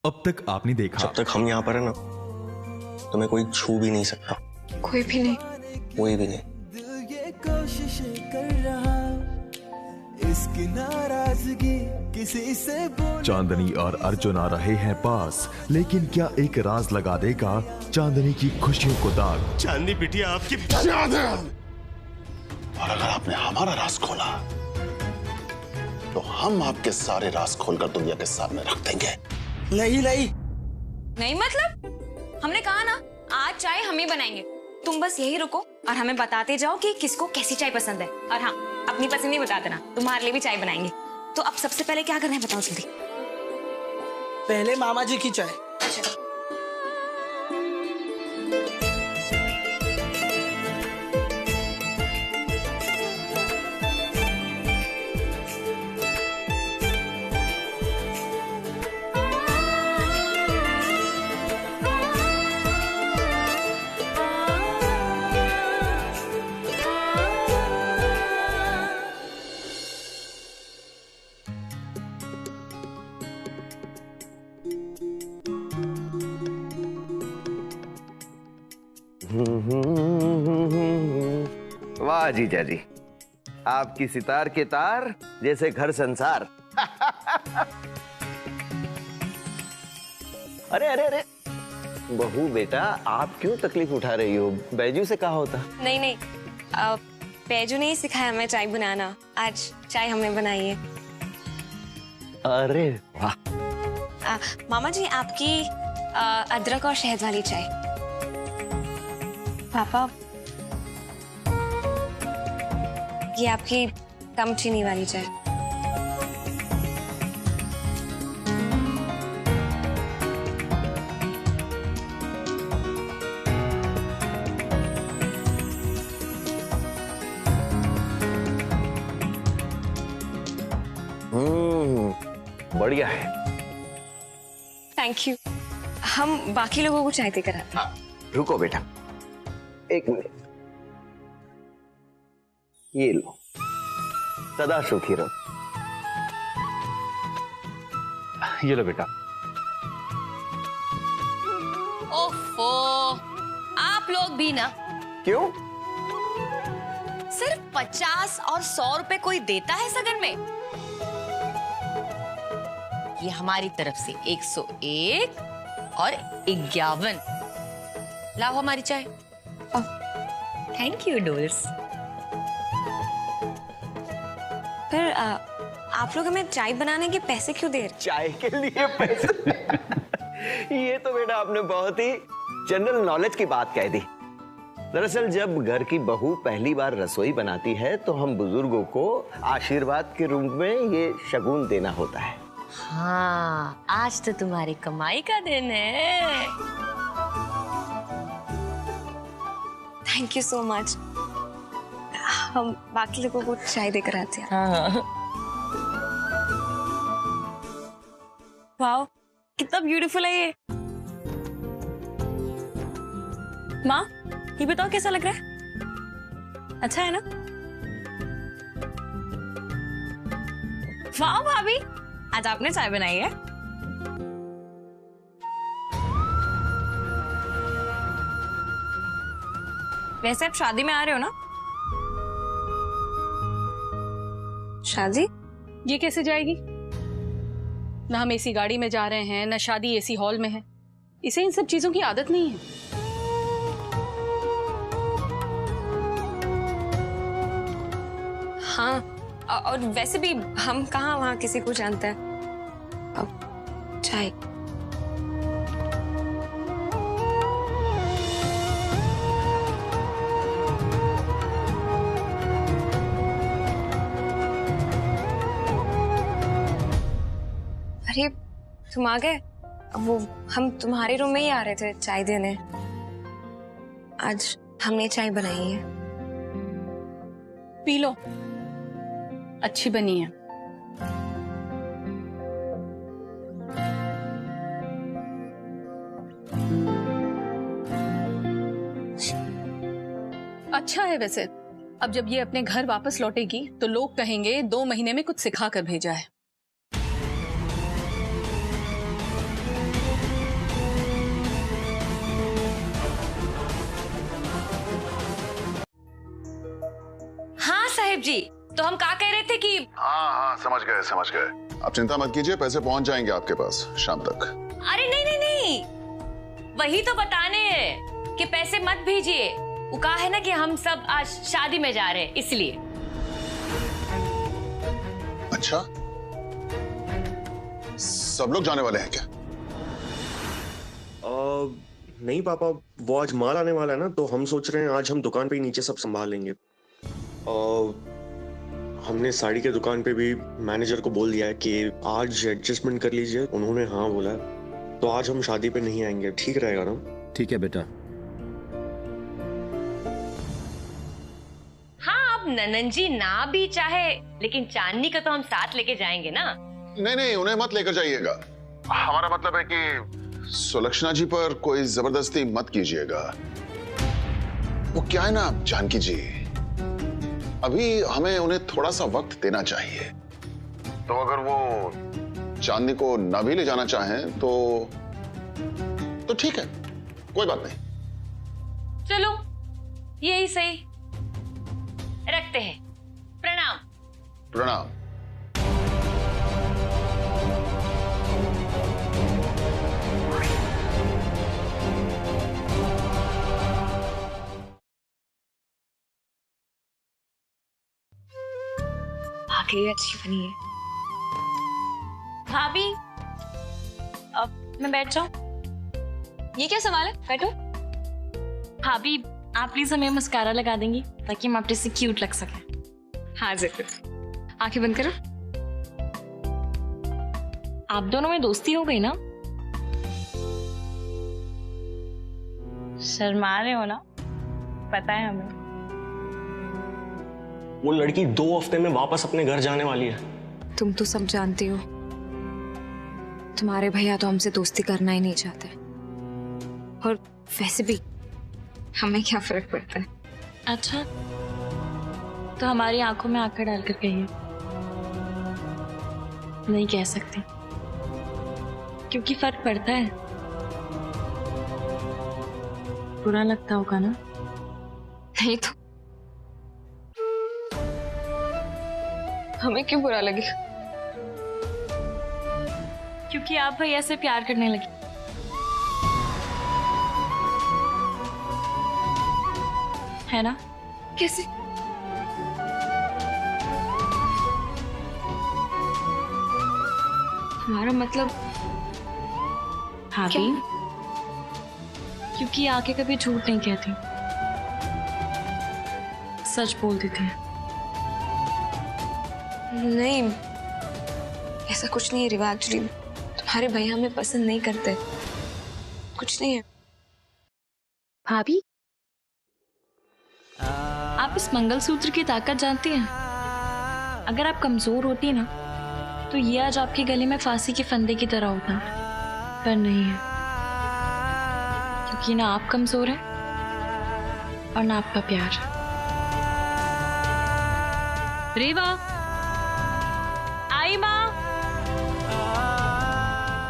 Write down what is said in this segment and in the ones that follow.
अब तक आपने देखा। जब तक हम यहाँ पर है ना, तुम्हें कोई छू भी नहीं सकता। कोई भी नहीं। कोई भी नहीं। कोशिश कर रहा इसकी नाराजगी किसी से बोल। चांदनी और अर्जुन आ रहे हैं पास, लेकिन क्या एक राज लगा देगा चांदनी की खुशियों को दाग। चांदनी बिटिया आपकी याद है, और अगर आपने हमारा राज खोला तो हम आपके सारे राज खोलकर दुनिया के सामने रख देंगे। नहीं मतलब हमने कहा ना आज चाय हम ही बनाएंगे, तुम बस यही रुको और हमें बताते जाओ कि किसको कैसी चाय पसंद है। और हाँ, अपनी पसंद नहीं बता देना, तुम्हारे लिए भी चाय बनाएंगे। तो अब सबसे पहले क्या करना है बताओ जल्दी। पहले मामा जी की चाय। वाह जीजा जी, आपकी सितार के तार जैसे घर संसार। अरे अरे अरे बहू बेटा, आप क्यों तकलीफ उठा रही हो? बैजू से कहा होता। नहीं नहीं, बैजू ने ही सिखाया हमें चाय बनाना, आज चाय हमने बनाई है। अरे वाह। मामा जी आपकी अदरक और शहद वाली चाय। पापा ये आपकी कम चीनी वाली चाय। बढ़िया है। Thank you. हम बाकी लोगों को चाय देकर आते हैं। रुको बेटा, एक मिनट, ये लो, सदा सुखी रहो। ये लो बेटा। ओफो, आप लोग भी ना। क्यों? सिर्फ 50 और 100 रुपए कोई देता है सगन में? ये हमारी तरफ से 101 और 51। लाओ हमारी चाय। Thank you doles. फिर आप लोग हमें चाय बनाने के पैसे क्यों दे रहे? चाय के लिए पैसे? ये तो बेटा आपने बहुत ही जनरल नॉलेज की बात कह दी। दरअसल जब घर की बहू पहली बार रसोई बनाती है तो हम बुजुर्गों को आशीर्वाद के रूप में ये शगुन देना होता है। हाँ, आज तो तुम्हारी कमाई का दिन है। Thank you so much. हम बाकी लोगों को चाय देकर आते हैं। हाँ। वाओ, कितना ब्यूटीफुल है ये। माँ, ये बताओ कैसा लग रहा है? अच्छा है ना? वाह भाभी, आज आपने चाय बनाई है। वैसे आप शादी में आ रहे हो ना? शादी? ये कैसे जाएगी? ना हम एसी गाड़ी में जा रहे हैं, ना शादी एसी हॉल में है। इसे इन सब चीजों की आदत नहीं है। हाँ, और वैसे भी हम कहाँ वहाँ किसी को जानते हैं। अब चाय। अरे तुम आ गए? वो हम तुम्हारे रूम में ही आ रहे थे चाय देने। आज हमने चाय बनाई है। पी लो, अच्छी बनी है। अच्छा है वैसे। अब जब ये अपने घर वापस लौटेगी तो लोग कहेंगे 2 महीने में कुछ सिखा कर भेजा है। दिलीप जी, तो हम क्या कह रहे थे कि हाँ समझ गए। आप चिंता मत कीजिए, पैसे पहुंच जाएंगे आपके पास शाम तक। अरे नहीं, वही तो बताने हैं कि पैसे मत भेजिए। वो कहा है ना कि हम सब आज शादी में जा रहे हैं, इसलिए। अच्छा, सब लोग जाने वाले हैं क्या? नहीं पापा, वो आज माल आने वाला है ना, तो हम सोच रहे हैं आज हम दुकान पे ही नीचे सब संभाल लेंगे। हमने साड़ी के दुकान पे भी मैनेजर को बोल दिया है कि आज एडजस्टमेंट कर लीजिए, उन्होंने हाँ बोला है। तो आज हम शादी पे नहीं आएंगे, ठीक रहेगा ना? ठीक है बेटा। हाँ, अब ननन जी ना भी चाहे, लेकिन चांदनी का तो हम साथ लेके जाएंगे ना। नहीं, उन्हें मत लेकर जाइएगा। हमारा मतलब है कि सुलक्षणा जी पर कोई जबरदस्ती मत कीजिएगा। वो क्या है ना जानकी जी, अभी हमें उन्हें थोड़ा सा वक्त देना चाहिए। तो अगर वो चांदनी को न भी ले जाना चाहें तो ठीक है, कोई बात नहीं। चलो यही सही, रखते हैं। प्रणाम। प्रणाम। वाकई अच्छी बनी है। भाभी, अब मैं बैठ जाऊं? ये क्या सवाल है? बैठो। भाभी, आप प्लीज हमें मस्कारा लगा देंगी ताकि हम आपसे से क्यूट लग सके। हाँ जरूर। आंखें बंद करो। आप दोनों में दोस्ती हो गई ना? शर्मा रहे हो ना? पता है हमें। वो लड़की 2 हफ्ते में वापस अपने घर जाने वाली है। तुम तो सब जानते हो, तुम्हारे भैया तो हमसे दोस्ती करना ही नहीं चाहते। और वैसे भी हमें क्या फर्क पड़ता है? अच्छा, तो हमारी आंखों में आंखें डालकर कहिए। नहीं कह सकते क्योंकि फर्क पड़ता है। बुरा लगता होगा ना? नहीं तो हमें क्यों बुरा लगे? क्योंकि आप भैया से प्यार करने लगे। है ना? कैसे? हमारा मतलब भाभी, क्योंकि आके कभी झूठ नहीं कहती, सच बोल देती है। नहीं, ऐसा कुछ नहीं है रिवा। एक्चुअली तुम्हारे भैया हमें पसंद नहीं करते, कुछ नहीं है। भाभी, आप इस मंगलसूत्र की ताकत जानती हैं? अगर आप कमजोर होती ना तो ये आज आपके गले में फांसी के फंदे की तरह होता, पर नहीं है। क्योंकि ना आप कमजोर हैं और ना आपका प्यार। रेवा, आई माँ।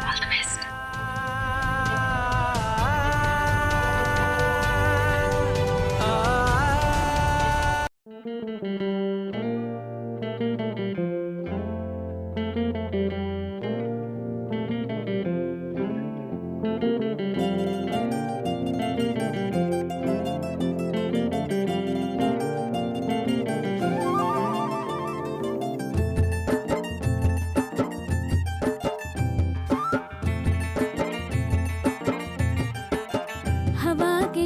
All the best.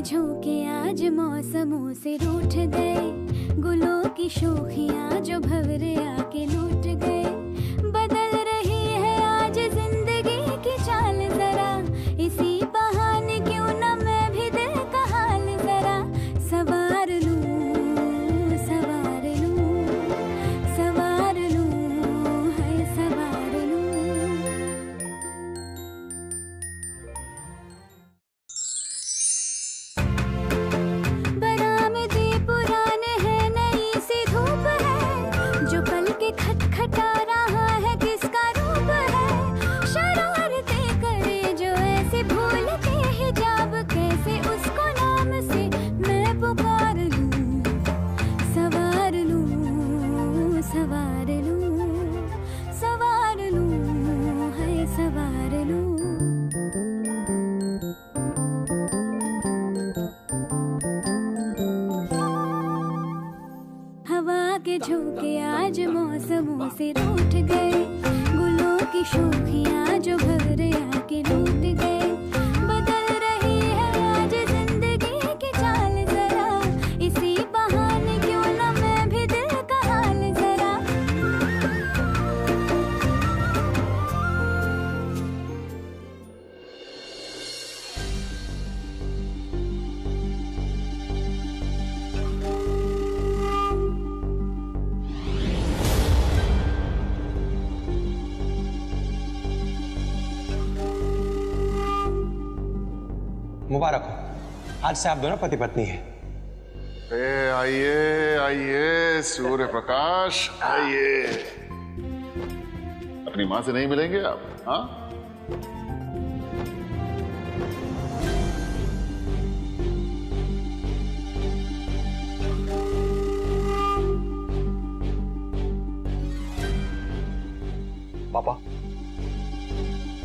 झोंके आज मौसमों से रूठ गए, गुलों की शोखियां जो भंवरे आके लूट गए। बदल रही है आज जिंदगी की चाल जरा, इसी बहाने क्यों न मैं भी दिल का हाल जरा सवार लूं, सवार लूं, सवार लूं, है सवार लूं। खटखटा रहा से रूठ गए, गुलों की शोखियां जो भंवरे आके लूट गए। बदल रही है आज जिंदगी की चाल जरा, इसी बहाने क्यों ना मैं भी दिल का हाल जरा। मुबारक हो, आज से आप दोनों पति पत्नी हैं। आइए आइए सूर्य प्रकाश, आइए। अपनी मां से नहीं मिलेंगे आप? हाँ, पापा,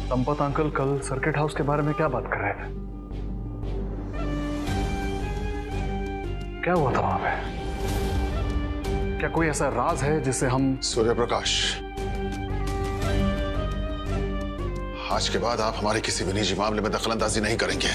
संपत अंकल कल सर्किट हाउस के बारे में क्या बात कर रहे थे? क्या हुआ था वहां पे? क्या कोई ऐसा राज है जिससे हम... सूर्य प्रकाश, आज के बाद आप हमारे किसी भी निजी मामले में दखलंदाजी नहीं करेंगे।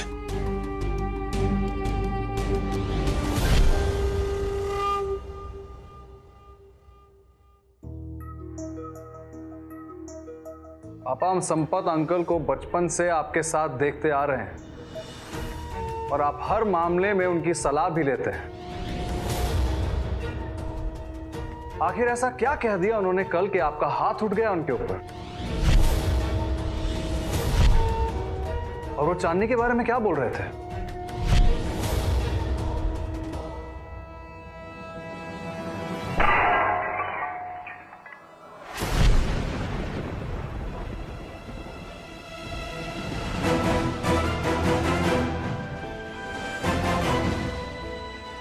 पापा, हम संपत अंकल को बचपन से आपके साथ देखते आ रहे हैं और आप हर मामले में उनकी सलाह भी लेते हैं। आखिर ऐसा क्या कह दिया उन्होंने कल कि आपका हाथ उठ गया उनके ऊपर? और वो चांदनी के बारे में क्या बोल रहे थे?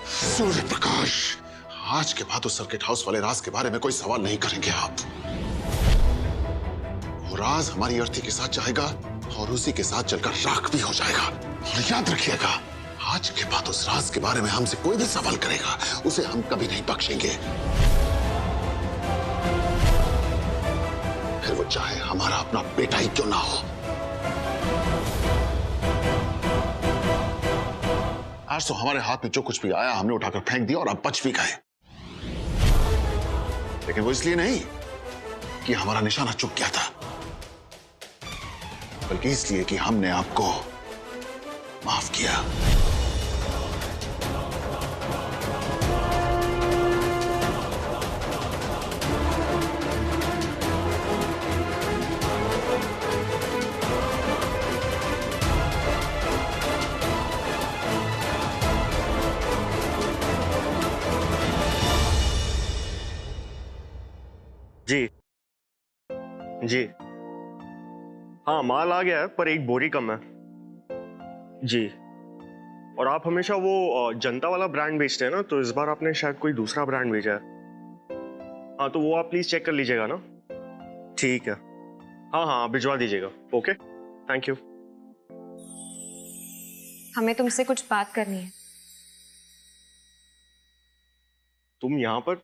सूर्य प्रकाश, आज के बाद उस सर्किट हाउस वाले राज के बारे में कोई सवाल नहीं करेंगे आप। वो राज हमारी अर्थी के साथ जाएगा और उसी के साथ चलकर राख भी हो जाएगा। और याद रखिएगा, आज के बाद उस राज के बारे में हमसे कोई भी सवाल करेगा, उसे हम कभी नहीं बख्शेंगे। फिर वो चाहे हमारा अपना बेटा ही क्यों ना हो। आज तो हमारे हाथ में जो कुछ भी आया हमने उठाकर फेंक दिया और अब बच भी गए। लेकिन वो इसलिए नहीं कि हमारा निशाना चूक गया था, बल्कि इसलिए कि हमने आपको माफ किया। जी जी, हाँ माल आ गया है पर एक बोरी कम है जी। और आप हमेशा वो जनता वाला ब्रांड बेचते हैं ना, तो इस बार आपने शायद कोई दूसरा ब्रांड भेजा है। हाँ तो वो आप प्लीज चेक कर लीजिएगा ना। ठीक है, हाँ हाँ भिजवा दीजिएगा। Okay, thank you. हमें तुमसे कुछ बात करनी है। तुम यहाँ पर?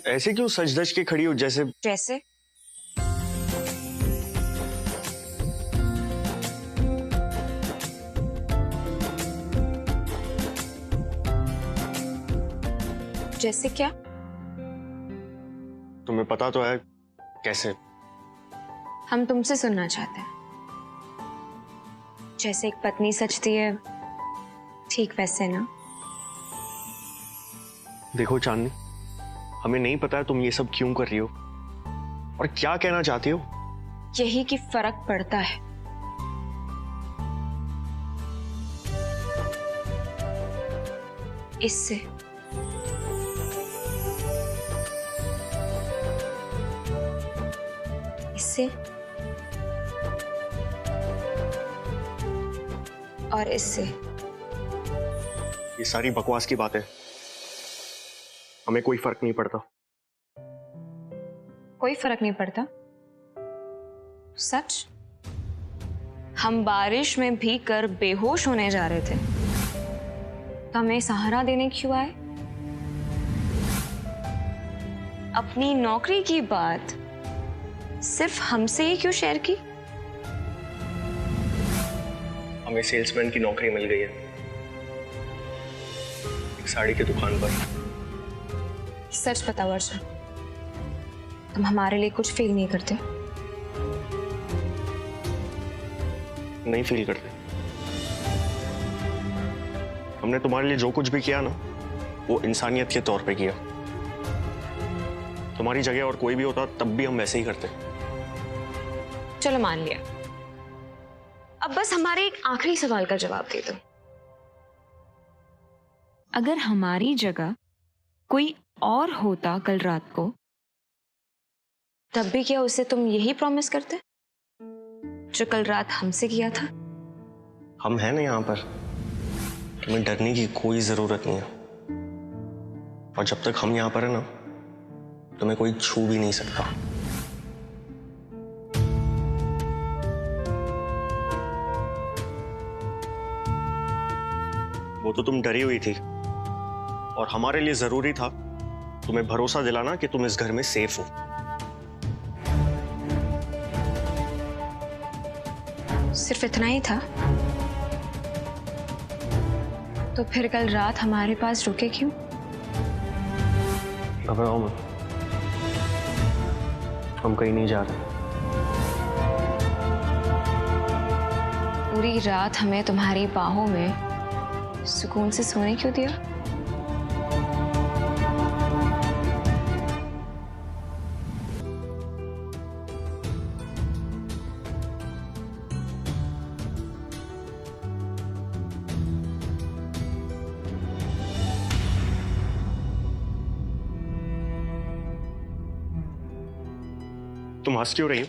ऐसे क्यों सज धज के खड़ी हो जैसे? जैसे? जैसे क्या? तुम्हें पता तो है कैसे? हम तुमसे सुनना चाहते हैं। जैसे एक पत्नी सजती है, ठीक वैसे ना। देखो चांदनी, हमें नहीं पता है तुम ये सब क्यों कर रही हो और क्या कहना चाहती हो। यही कि फर्क पड़ता है। इससे इससे और इससे। ये सारी बकवास की बातें, हमें कोई फर्क नहीं पड़ता। कोई फर्क नहीं पड़ता? सच? हम बारिश में भीग कर बेहोश होने जा रहे थे, तो हमें सहारा देने क्यों आए? अपनी नौकरी की बात सिर्फ हमसे ही क्यों शेयर की? हमें सेल्समैन की नौकरी मिल गई है, एक साड़ी की दुकान पर। सच बताओ अर्जुन, तुम हमारे लिए कुछ फील नहीं करते? नहीं फील करते। हमने तुम्हारे लिए जो कुछ भी किया ना, वो इंसानियत के तौर पे किया। तुम्हारी जगह और कोई भी होता तब भी हम वैसे ही करते। चलो मान लिया, अब बस हमारे एक आखिरी सवाल का जवाब दे दो। अगर हमारी जगह कोई और होता कल रात को, तब भी क्या उसे तुम यही प्रॉमिस करते जो कल रात हमसे किया था? हम हैं ना यहाँ पर, तुम्हें डरने की कोई जरूरत नहीं है। और जब तक हम यहाँ पर है ना, तुम्हें कोई छू भी नहीं सकता। वो तो तुम डरी हुई थी, और हमारे लिए जरूरी था तुम्हें भरोसा दिलाना कि तुम इस घर में सेफ हो। सिर्फ इतना ही था? तो फिर कल रात हमारे पास रुके क्यों? घबराओ मत, हम कहीं नहीं जा रहे। पूरी रात हमें तुम्हारी बाहों में सुकून से सोने क्यों दिया? तुम हंस क्यों रही हो?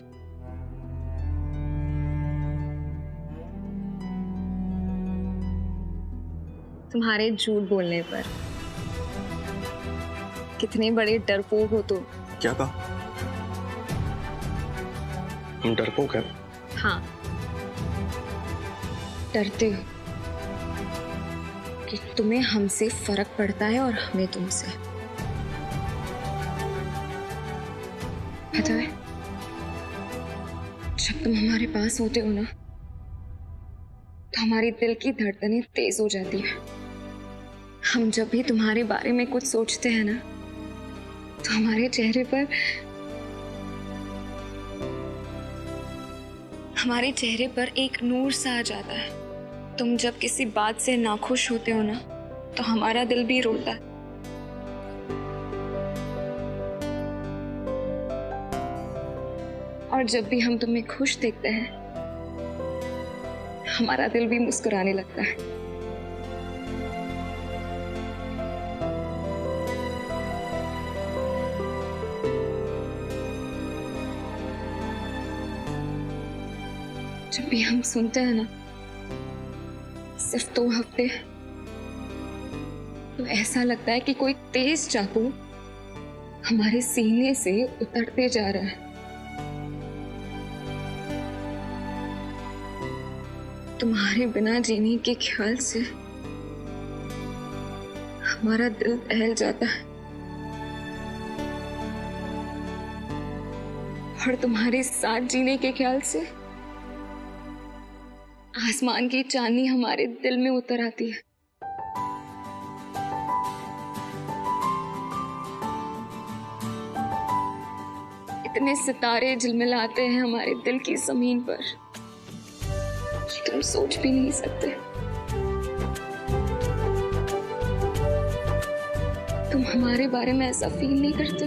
तुम्हारे झूठ बोलने पर। कितने बड़े डरपोक हो तुम। क्या कहा? हम डरपोक हैं? हाँ, डरते हो कि तुम्हें हमसे फर्क पड़ता है और हमें तुमसे। पता है, जब तुम हमारे पास होते हो ना, तो हमारी दिल की धड़कनें तेज हो जाती है। हम जब भी तुम्हारे बारे में कुछ सोचते हैं ना, तो हमारे चेहरे पर एक नूर सा आ जाता है। तुम जब किसी बात से नाखुश होते हो ना, तो हमारा दिल भी रोता है। और जब भी हम तुम्हें खुश देखते हैं, हमारा दिल भी मुस्कुराने लगता है। जब भी हम सुनते हैं ना, सिर्फ 2 हफ्ते, तो ऐसा लगता है कि कोई तेज चाकू हमारे सीने से उतरते जा रहा है। तुम्हारे बिना जीने के ख्याल से हमारा दिल दहल जाता है, और तुम्हारे साथ जीने के ख्याल से आसमान की चांदनी हमारे दिल में उतर आती है। इतने सितारे झिलमिलाते हैं हमारे दिल की जमीन पर, तुम सोच भी नहीं सकते। तुम हमारे बारे में ऐसा फील नहीं करते?